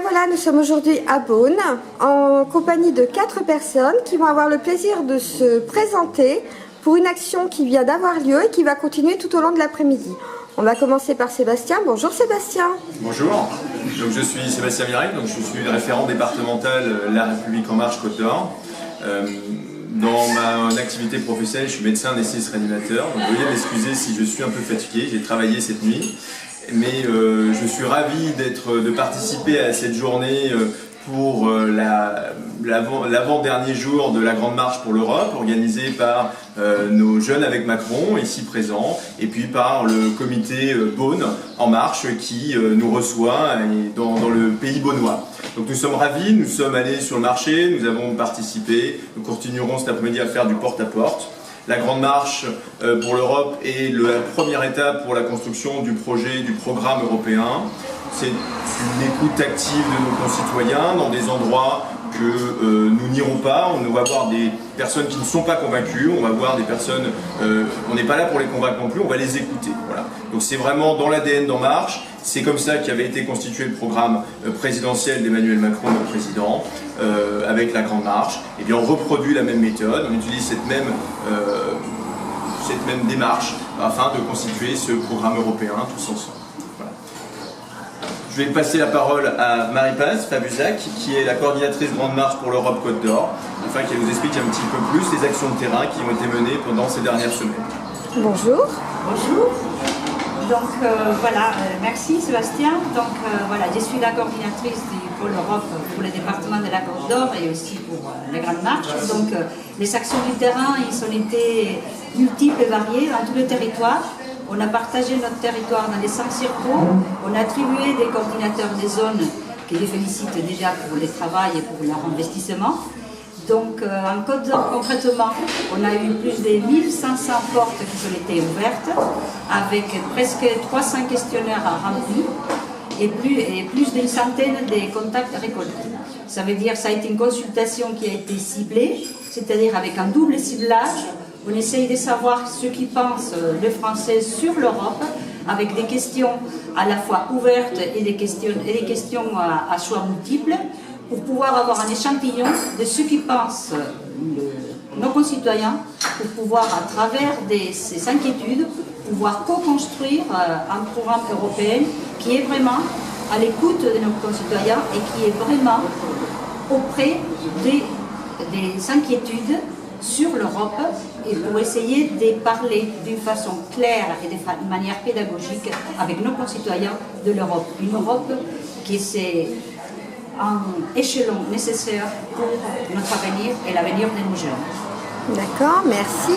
bien voilà, nous sommes aujourd'hui à Beaune en compagnie de 4 personnes qui vont avoir le plaisir de se présenter pour une action qui vient d'avoir lieu et qui va continuer tout au long de l'après-midi. On va commencer par Sébastien. Bonjour Sébastien. Bonjour, donc je suis Sébastien Mirek, donc je suis le référent départemental La République En Marche Côte d'Or. Dans ma activité professionnelle, je suis médecin anesthésiste réanimateur, donc veuillez m'excuser si je suis un peu fatigué, j'ai travaillé cette nuit. Mais je suis ravi de participer à cette journée pour l'avant-dernier jour de la Grande Marche pour l'Europe, organisée par nos jeunes avec Macron, ici présents, et puis par le comité Beaune En Marche qui nous reçoit dans le pays beaunois. Donc nous sommes ravis, nous sommes allés sur le marché, nous avons participé, nous continuerons cet après-midi à faire du porte-à-porte. La Grande Marche pour l'Europe est la première étape pour la construction du projet, du programme européen. C'est une écoute active de nos concitoyens dans des endroits que nous n'irons pas. On va voir des personnes qui ne sont pas convaincues, on va voir des personnes, on n'est pas là pour les convaincre non plus, on va les écouter. Voilà. Donc c'est vraiment dans l'ADN d'En Marche. C'est comme ça qu'avait été constitué le programme présidentiel d'Emmanuel Macron, notre président, avec la Grande Marche. Et bien on reproduit la même méthode, on utilise cette même démarche afin de constituer ce programme européen tous ensemble. Voilà. Je vais passer la parole à Marie-Paz Fabuzac, qui est la coordinatrice Grande Marche pour l'Europe Côte d'Or, afin qu'elle nous explique un petit peu plus les actions de terrain qui ont été menées pendant ces dernières semaines. Bonjour. Bonjour. Donc merci Sébastien. Donc voilà, je suis la coordinatrice du pôle Europe pour le département de la Côte d'Or et aussi pour la Grande Marche. Donc les actions du terrain, ils ont été multiples et variées dans tout le territoire. On a partagé notre territoire dans les 5 circos. On a attribué des coordinateurs des zones que je félicite déjà pour le travail et pour leur investissement. Donc en Côte d'Or concrètement, on a eu plus de 1500 portes qui ont été ouvertes avec presque 300 questionnaires remplis et plus d'une centaine de contacts récoltés. Ça veut dire que ça a été une consultation qui a été ciblée, c'est-à-dire avec un double ciblage. On essaye de savoir ce qu'ils pensent les Français sur l'Europe avec des questions à la fois ouvertes et des questions à choix multiples, pour pouvoir avoir un échantillon de ce qu'ils pensent nos concitoyens, pour pouvoir, à travers ces inquiétudes, pouvoir co-construire un programme européen qui est vraiment à l'écoute de nos concitoyens et qui est vraiment auprès des inquiétudes sur l'Europe et pour essayer de parler d'une façon claire et de manière pédagogique avec nos concitoyens de l'Europe. Une Europe qui est un échelon nécessaire pour notre avenir et l'avenir de nos jeunes. D'accord, merci.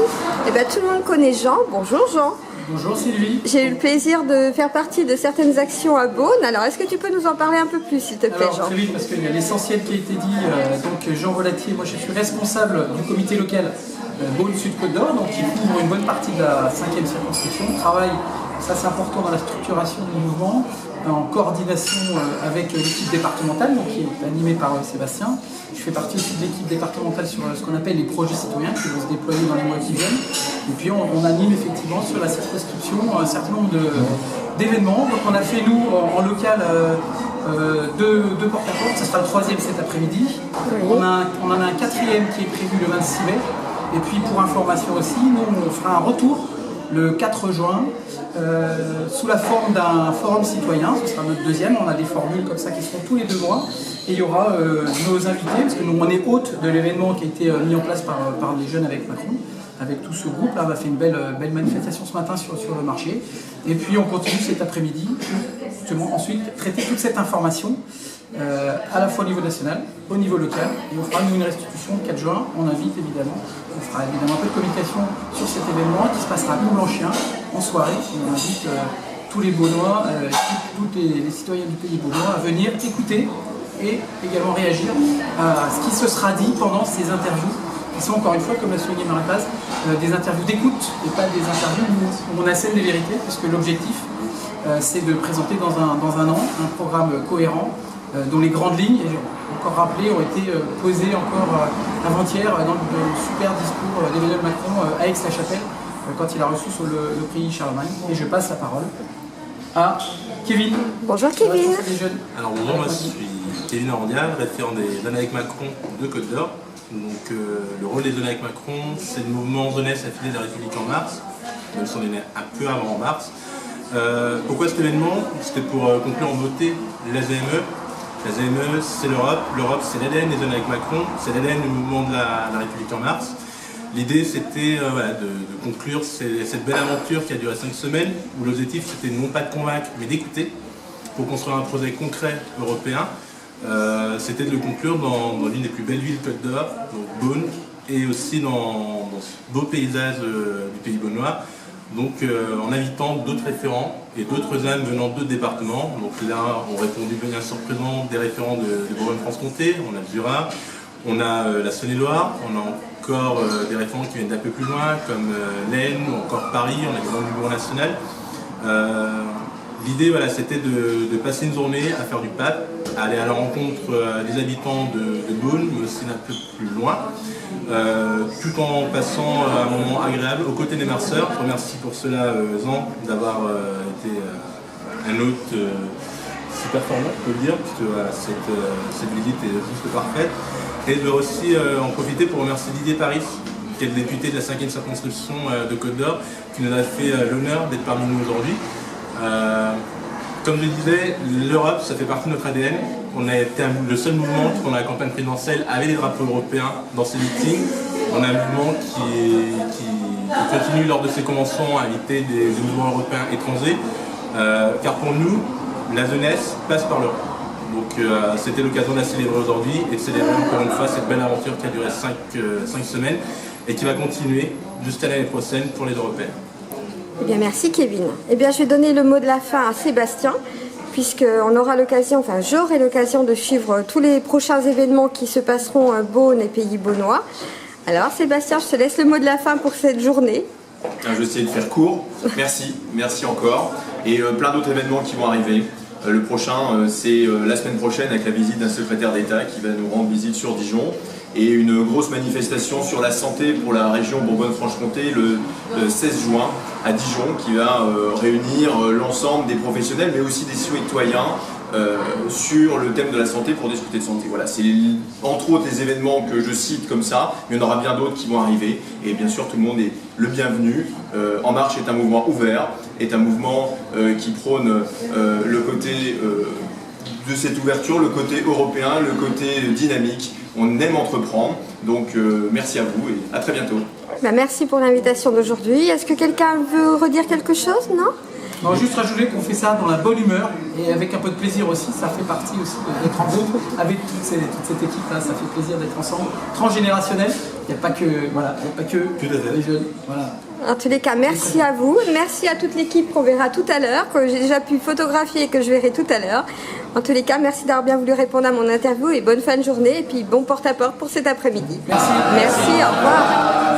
Eh bien, tout le monde connaît Jean. Bonjour Jean. Bonjour Sylvie. J'ai eu le plaisir de faire partie de certaines actions à Beaune. Alors, est-ce que tu peux nous en parler un peu plus, s'il te plaît, Jean? Très vite, parce qu'il y a l'essentiel qui a été dit. Donc Jean Volatier, moi je suis responsable du comité local Beaune Sud Côte d'Or, donc qui couvre une bonne partie de la 5e circonscription. On travaille, ça c'est important, dans la structuration du mouvement, en coordination avec l'équipe départementale, donc qui est animée par Sébastien. Je fais partie aussi de l'équipe départementale sur ce qu'on appelle les projets citoyens qui vont se déployer dans les mois qui viennent. Et puis on anime effectivement sur la circonscription un certain nombre d'événements. Donc on a fait nous en local deux porte-à-porte, ce sera le 3e cet après-midi. On en a un 4e qui est prévu le 26 mai. Et puis pour information aussi, nous on fera un retour le 4 juin sous la forme d'un forum citoyen. Ce sera notre 2e. On a des formules comme ça qui seront tous les 2 mois. Et il y aura nos invités, parce que nous on est hôte de l'événement qui a été mis en place par les jeunes avec Macron. Avec tout ce groupe, là, on a fait une belle manifestation ce matin sur le marché. Et puis on continue cet après-midi pour justement ensuite traiter toute cette information à la fois au niveau national, au niveau local. Et on fera nous une restitution le 4 juin. On invite évidemment, on fera évidemment un peu de communication sur cet événement qui se passera à Comblanchien en soirée. On invite tous les Beaunois, tous les citoyens du pays beaunois à venir écouter et également réagir à ce qui se sera dit pendant ces interviews. Qui sont encore une fois, comme l'a souligné Marie-Paz, des interviews d'écoute et pas des interviews où on assène des vérités, puisque l'objectif c'est de présenter dans un an un programme cohérent dont les grandes lignes, et encore rappelé, ont été posées encore avant-hier dans le super discours d'Emmanuel Macron à Aix-la-Chapelle quand il a reçu sur le prix Charlemagne. Et je passe la parole à Kevin. Bonjour Kevin. Alors bonjour, moi je suis Kevin Arandia, référent des Jeunes avec Macron de Côte d'Or. Donc le rôle des Jeunes avec Macron, c'est le mouvement jeunesse affilié de la République en marche, même si on est né un peu avant en mars. Pourquoi cet événement? C'était pour conclure en beauté l'AZME. L'AZME, c'est l'Europe, l'Europe c'est l'ADN des Jeunes avec Macron, c'est l'ADN du mouvement de la République en marche. L'idée c'était de conclure cette belle aventure qui a duré 5 semaines, où l'objectif c'était non pas de convaincre, mais d'écouter, pour construire un projet concret européen. C'était de le conclure dans l'une des plus belles villes de Côte d'Or, donc Beaune, et aussi dans ce beau paysage du pays beaunois. Donc en invitant d'autres référents et d'autres âmes venant d'autres départements. Donc là, on répondu bien sûr présent des référents de Bourgogne-Franche-Comté, on a le Jura, on a la Saône-et-Loire, on a encore des référents qui viennent d'un peu plus loin, comme l'Aisne ou encore Paris, on a des membres du Bureau national. L'idée, voilà, c'était de passer une journée à faire du pape, à aller à la rencontre des habitants de Beaune, mais aussi d'un peu plus loin, tout en passant un moment agréable aux côtés des marcheurs. Je remercie pour cela Jean d'avoir été un hôte super performant, on peut le dire, puisque voilà, cette visite est juste parfaite. Et de aussi en profiter pour remercier Didier Paris, qui est le député de la 5e circonscription de Côte d'Or, qui nous a fait l'honneur d'être parmi nous aujourd'hui. Comme je le disais, l'Europe, ça fait partie de notre ADN. On a été le seul mouvement qui, pendant la campagne présidentielle, avait des drapeaux européens dans ses meetings. On a un mouvement qui continue lors de ses conventions à inviter des mouvements européens étrangers. Car pour nous, la jeunesse passe par l'Europe. Donc c'était l'occasion de la célébrer aujourd'hui et de célébrer encore une fois cette belle aventure qui a duré 5 semaines et qui va continuer jusqu'à l'année prochaine pour les Européennes. Eh bien, merci Kevin. Eh bien, je vais donner le mot de la fin à Sébastien, puisqu'on aura l'occasion, enfin j'aurai l'occasion de suivre tous les prochains événements qui se passeront à Beaune et Pays Beaunois. Alors Sébastien, je te laisse le mot de la fin pour cette journée. Je vais essayer de faire court. Merci encore. Et plein d'autres événements qui vont arriver. Le prochain, c'est la semaine prochaine avec la visite d'un secrétaire d'État qui va nous rendre visite sur Dijon. Et une grosse manifestation sur la santé pour la région Bourgogne-Franche-Comté le 16 juin à Dijon qui va réunir l'ensemble des professionnels mais aussi des citoyens sur le thème de la santé pour discuter de santé. Voilà, c'est entre autres les événements que je cite comme ça, mais il y en aura bien d'autres qui vont arriver et bien sûr tout le monde est le bienvenu. En Marche est un mouvement ouvert, est un mouvement qui prône le côté de cette ouverture, le côté européen, le côté dynamique. On aime entreprendre, donc merci à vous et à très bientôt. Merci pour l'invitation d'aujourd'hui. Est-ce que quelqu'un veut redire quelque chose? Non? Non, juste rajouter qu'on fait ça dans la bonne humeur et avec un peu de plaisir aussi. Ça fait partie aussi d'être en groupe avec toute cette équipe-là. Ça fait plaisir d'être ensemble, transgénérationnel. Il n'y a pas que, voilà, il n'y a pas que les jeunes. Voilà. En tous les cas, merci à vous. Merci à toute l'équipe qu'on verra tout à l'heure, que j'ai déjà pu photographier et que je verrai tout à l'heure. En tous les cas, merci d'avoir bien voulu répondre à mon interview et bonne fin de journée et puis bon porte-à-porte pour cet après-midi. Merci. Merci, au revoir.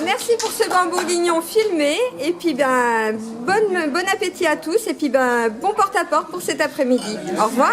Merci pour ce grand bourguignon filmé et puis bon appétit à tous et puis bon porte-à-porte pour cet après-midi. Au revoir.